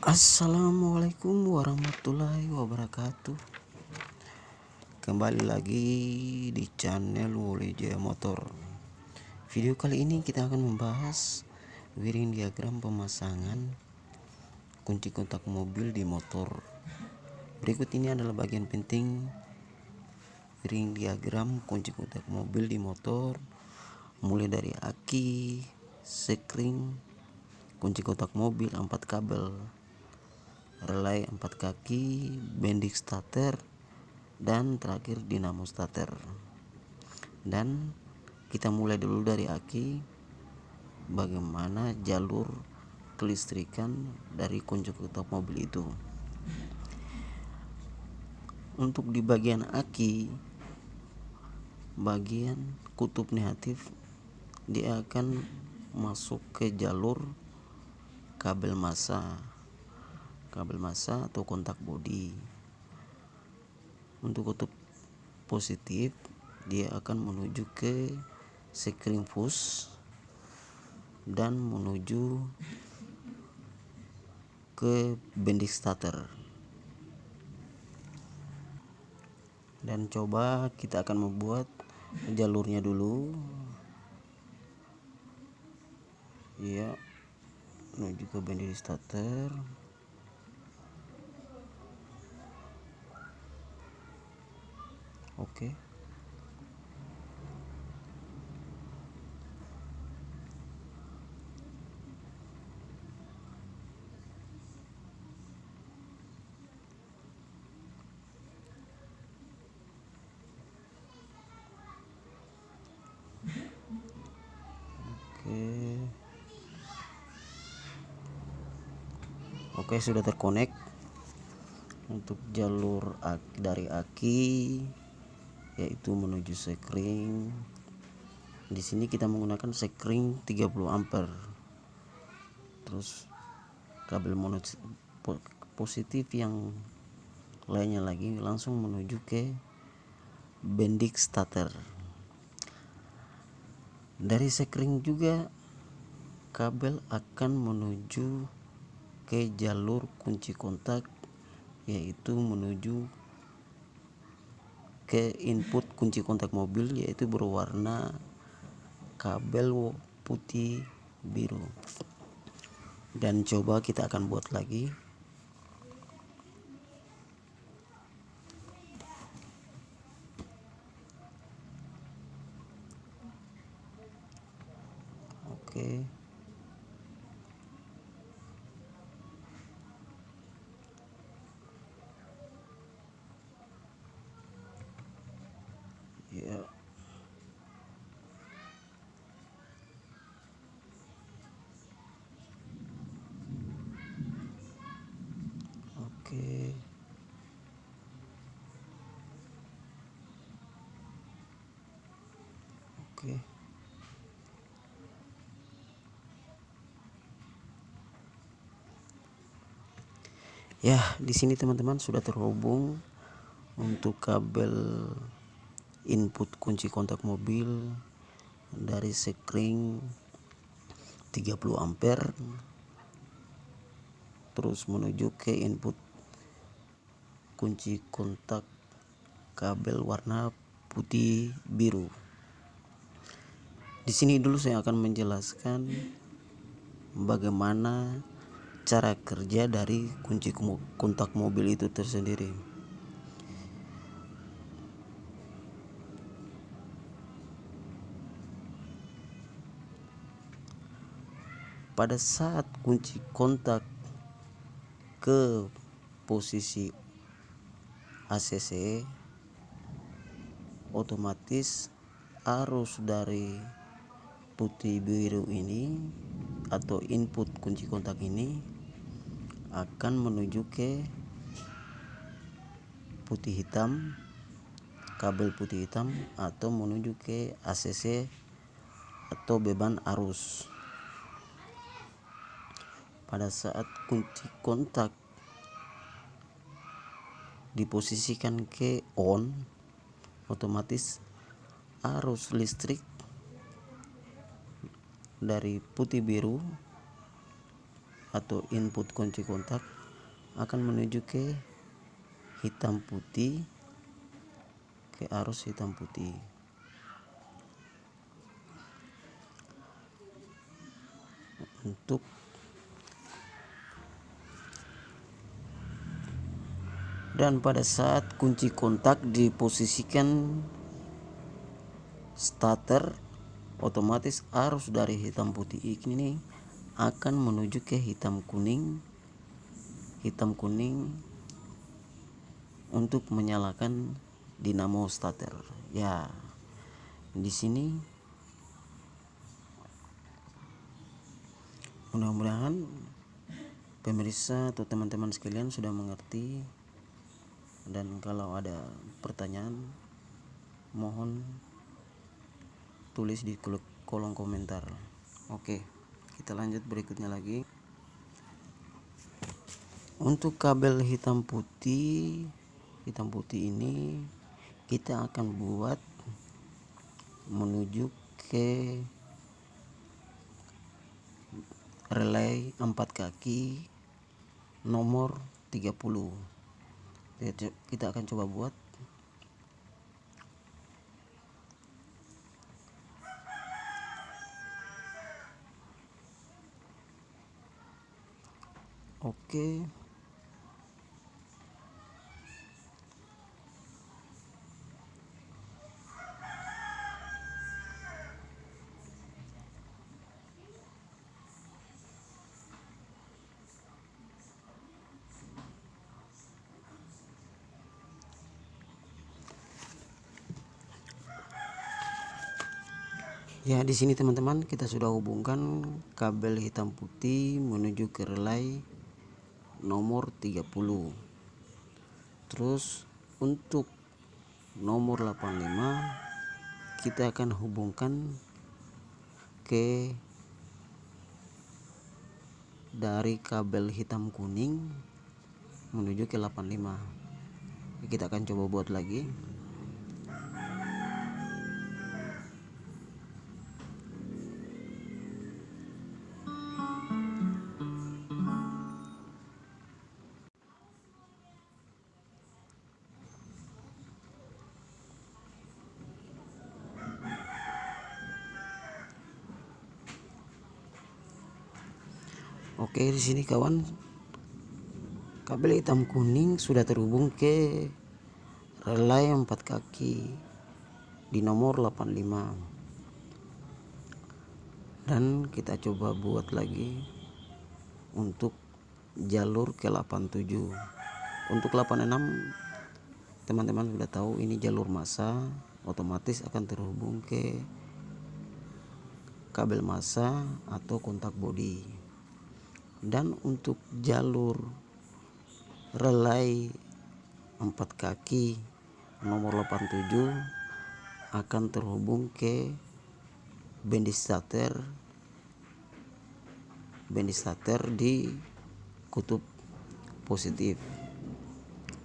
Assalamualaikum warahmatullahi wabarakatuh. Kembali lagi di channel Woli Jaya Motor. Video kali ini kita akan membahas wiring diagram pemasangan kunci kontak mobil di motor. Berikut ini adalah bagian penting wiring diagram kunci kontak mobil di motor, mulai dari aki, sekring, kunci kontak mobil, 4 kabel, relay 4 kaki, bendix starter, dan terakhir dinamo starter. Dan kita mulai dulu dari aki, bagaimana jalur kelistrikan dari kunci kontak mobil itu. Untuk di bagian aki, bagian kutub negatif, dia akan masuk ke jalur kabel massa atau kontak bodi. Untuk kutub positif, dia akan menuju ke sekring fuse dan menuju ke bendix starter. Dan coba kita akan membuat jalurnya dulu. Ya, menuju ke bendix starter. Oke. Oke, sudah terkonek. Untuk jalur dari aki yaitu menuju sekring. Di sini kita menggunakan sekring 30 ampere. Terus kabel mono positif yang lainnya lagi langsung menuju ke bendix starter. Dari sekring juga kabel akan menuju ke jalur kunci kontak, yaitu menuju ke input kunci kontak mobil, yaitu berwarna kabel putih biru. Dan coba kita akan buat lagi. Oke. Ya. Oke. Oke. Ya, di sini teman-teman sudah terhubung untuk kabel input kunci kontak mobil dari sekring 30 ampere terus menuju ke input kunci kontak kabel warna putih biru. Di sini dulu saya akan menjelaskan bagaimana cara kerja dari kunci kontak mobil itu tersendiri. Pada saat kunci kontak ke posisi ACC, otomatis arus dari putih biru ini atau input kunci kontak ini akan menuju ke putih hitam, kabel putih hitam, atau menuju ke ACC atau beban arus. Pada saat kunci kontak diposisikan ke on, otomatis arus listrik dari putih biru atau input kunci kontak akan menuju ke hitam putih, ke arus hitam putih. Dan pada saat kunci kontak diposisikan starter, otomatis arus dari hitam putih ini akan menuju ke hitam kuning untuk menyalakan dinamo starter. Ya, di sini mudah-mudahan pemirsa atau teman-teman sekalian sudah mengerti, dan kalau ada pertanyaan mohon tulis di kolom komentar. Oke, kita lanjut berikutnya lagi. Untuk kabel hitam putih ini kita akan buat menuju ke relay 4 kaki nomor 30. Kita akan coba buat. Oke. Ya, di sini teman-teman kita sudah hubungkan kabel hitam putih menuju ke relay nomor 30. Terus untuk nomor 85 kita akan hubungkan ke dari kabel hitam kuning menuju ke 85. Kita akan coba buat lagi. Oke, di sini kawan, kabel hitam kuning sudah terhubung ke relay 4 kaki di nomor 85. Dan kita coba buat lagi untuk jalur ke 87. Untuk 86 teman-teman sudah tahu ini jalur massa, otomatis akan terhubung ke kabel massa atau kontak bodi. Dan untuk jalur relay 4 kaki nomor 87 akan terhubung ke band starter di kutub positif.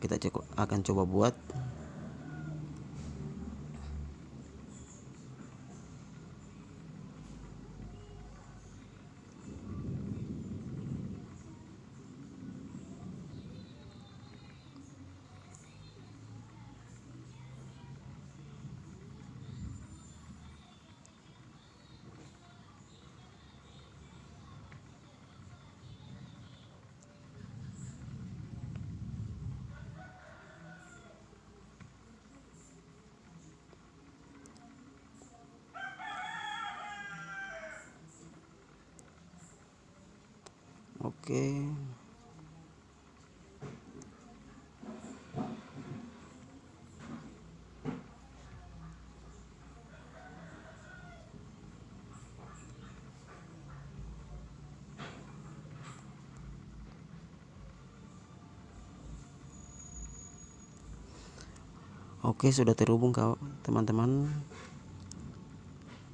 Kita akan coba buat. Oke. Oke, sudah terhubung teman-teman.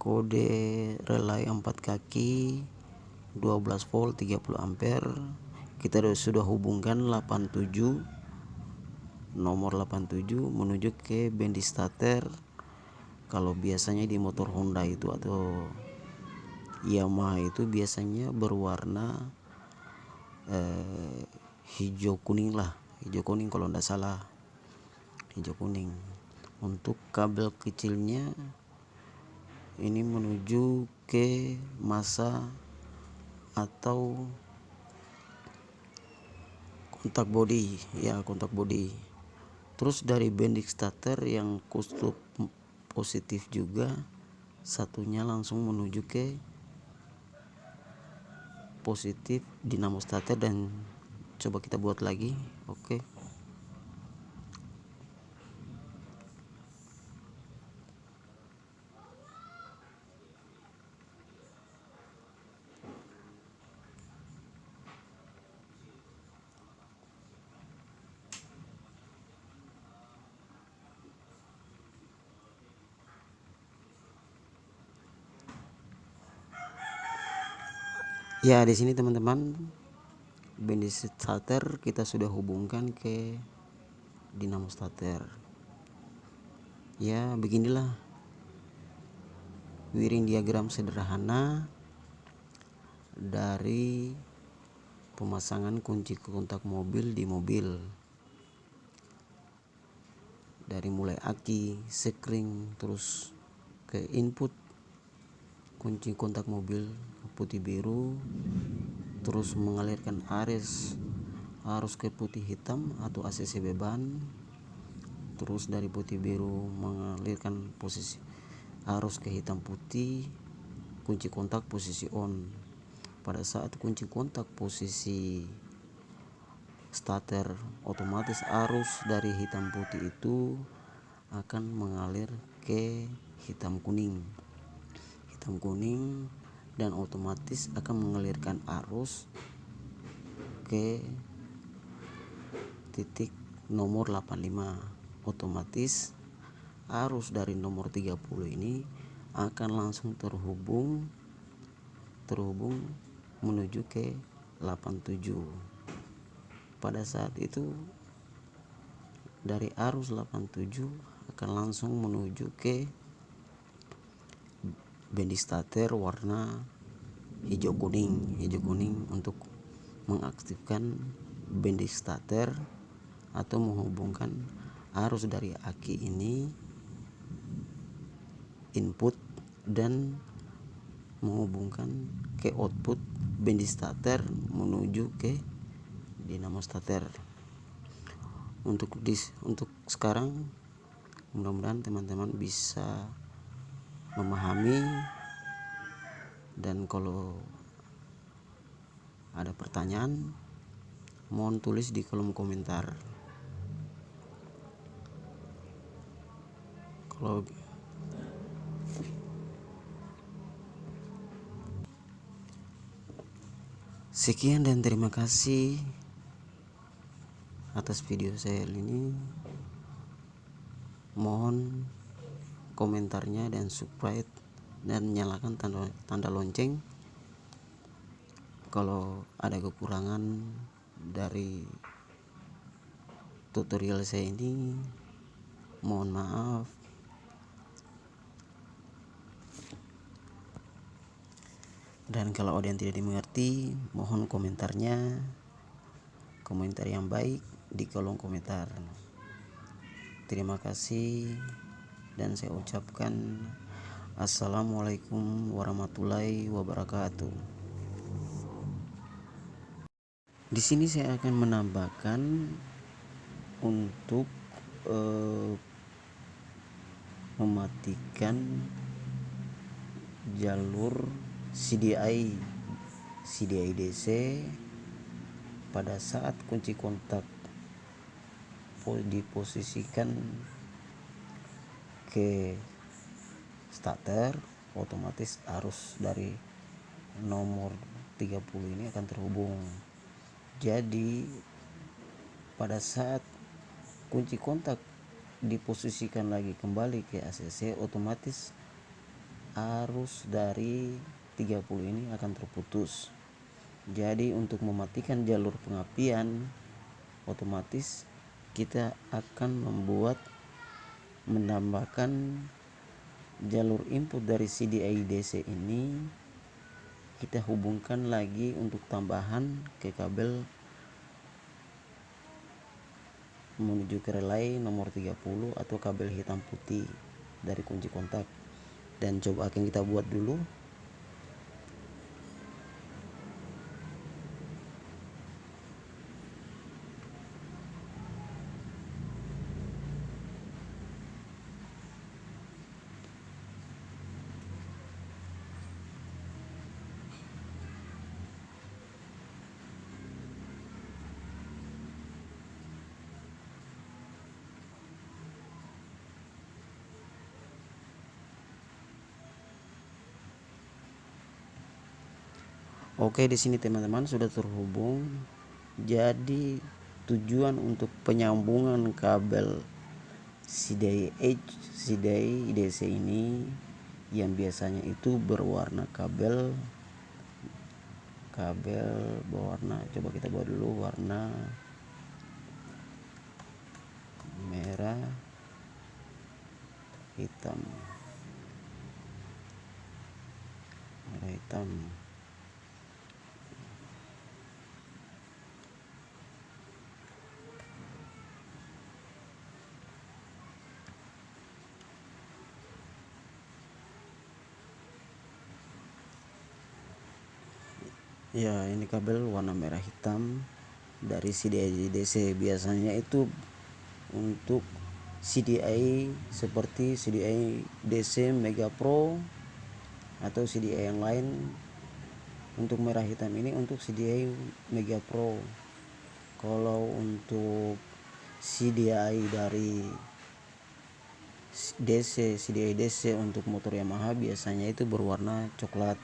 Kode relay 4 kaki 12 volt 30 ampere. Kita sudah hubungkan 87, nomor 87 menuju ke band starter. Kalau biasanya di motor Honda itu atau Yamaha itu biasanya berwarna hijau kuning lah, hijau kuning kalau tidak salah, hijau kuning. Untuk kabel kecilnya ini menuju ke masa atau kontak body, ya kontak body. Terus dari bendix starter yang kutub positif juga, satunya langsung menuju ke positif dinamo starter, dan coba kita buat lagi. Oke. Ya, di sini teman-teman, bendix starter kita sudah hubungkan ke dinamo starter. Ya, beginilah wiring diagram sederhana dari pemasangan kunci kontak mobil di mobil. Dari mulai aki, sekring, terus ke input kunci kontak mobil putih biru, terus mengalirkan arus ke putih hitam atau ACC beban, terus dari putih biru mengalirkan posisi arus ke hitam putih, kunci kontak posisi on. Pada saat kunci kontak posisi starter, otomatis arus dari hitam putih itu akan mengalir ke hitam kuning, dan otomatis akan mengalirkan arus ke titik nomor 85. Otomatis arus dari nomor 30 ini akan langsung terhubung menuju ke 87. Pada saat itu dari arus 87 akan langsung menuju ke bendix starter warna hijau kuning untuk mengaktifkan bendix starter atau menghubungkan arus dari aki ini input dan menghubungkan ke output bendix starter menuju ke dinamo starter. Untuk sekarang mudah-mudahan teman-teman bisa memahami, dan kalau ada pertanyaan mohon tulis di kolom komentar. Kalau sekian dan terima kasih atas video saya ini. Mohon komentarnya dan subscribe dan nyalakan tanda lonceng. Kalau ada kekurangan dari tutorial saya ini, mohon maaf. Dan kalau ada yang tidak dimengerti, mohon komentar yang baik di kolom komentar. Terima kasih, dan saya ucapkan assalamualaikum warahmatullahi wabarakatuh. Di sini saya akan menambahkan untuk mematikan jalur CDI DC pada saat kunci kontak diposisikan ke starter, otomatis arus dari nomor 30 ini akan terhubung. Jadi pada saat kunci kontak diposisikan lagi kembali ke ACC, otomatis arus dari 30 ini akan terputus. Jadi untuk mematikan jalur pengapian, otomatis kita akan menambahkan jalur input dari CDI DC ini kita hubungkan lagi untuk tambahan ke kabel menuju ke relay nomor 30 atau kabel hitam putih dari kunci kontak. Dan coba akan kita buat dulu. Oke, di sini teman-teman sudah terhubung. Jadi tujuan untuk penyambungan kabel CDI DC ini yang biasanya itu berwarna kabel berwarna, coba kita buat dulu warna merah hitam. Ya, ini kabel warna merah hitam dari CDI DC. Biasanya itu untuk CDI seperti CDI DC Mega Pro atau CDI yang lain. Untuk merah hitam ini untuk CDI Mega Pro. Kalau untuk CDI dari CDI DC untuk motor Yamaha biasanya itu berwarna coklat.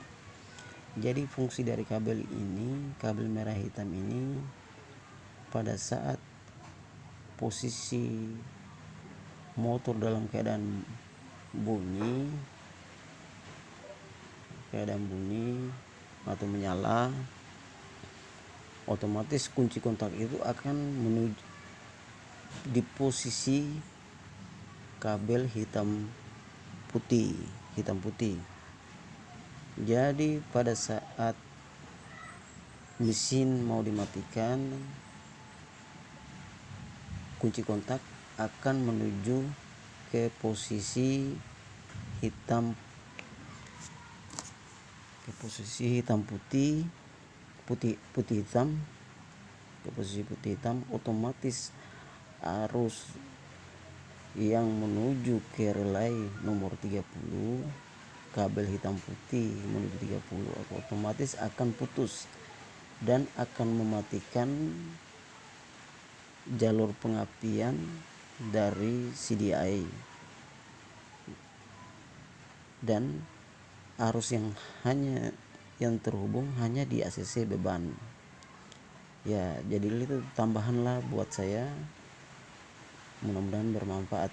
Jadi fungsi dari kabel merah hitam ini, pada saat posisi motor dalam keadaan bunyi atau menyala, otomatis kunci kontak itu akan menuju di posisi kabel hitam putih. Jadi pada saat mesin mau dimatikan, kunci kontak akan menuju ke posisi hitam hitam. Otomatis arus yang menuju ke relay nomor 30 kabel hitam putih menuju 30 otomatis akan putus dan akan mematikan jalur pengapian dari CDI, dan arus yang terhubung hanya di ACC beban. Ya, jadi itu tambahan lah buat saya, mudah-mudahan bermanfaat.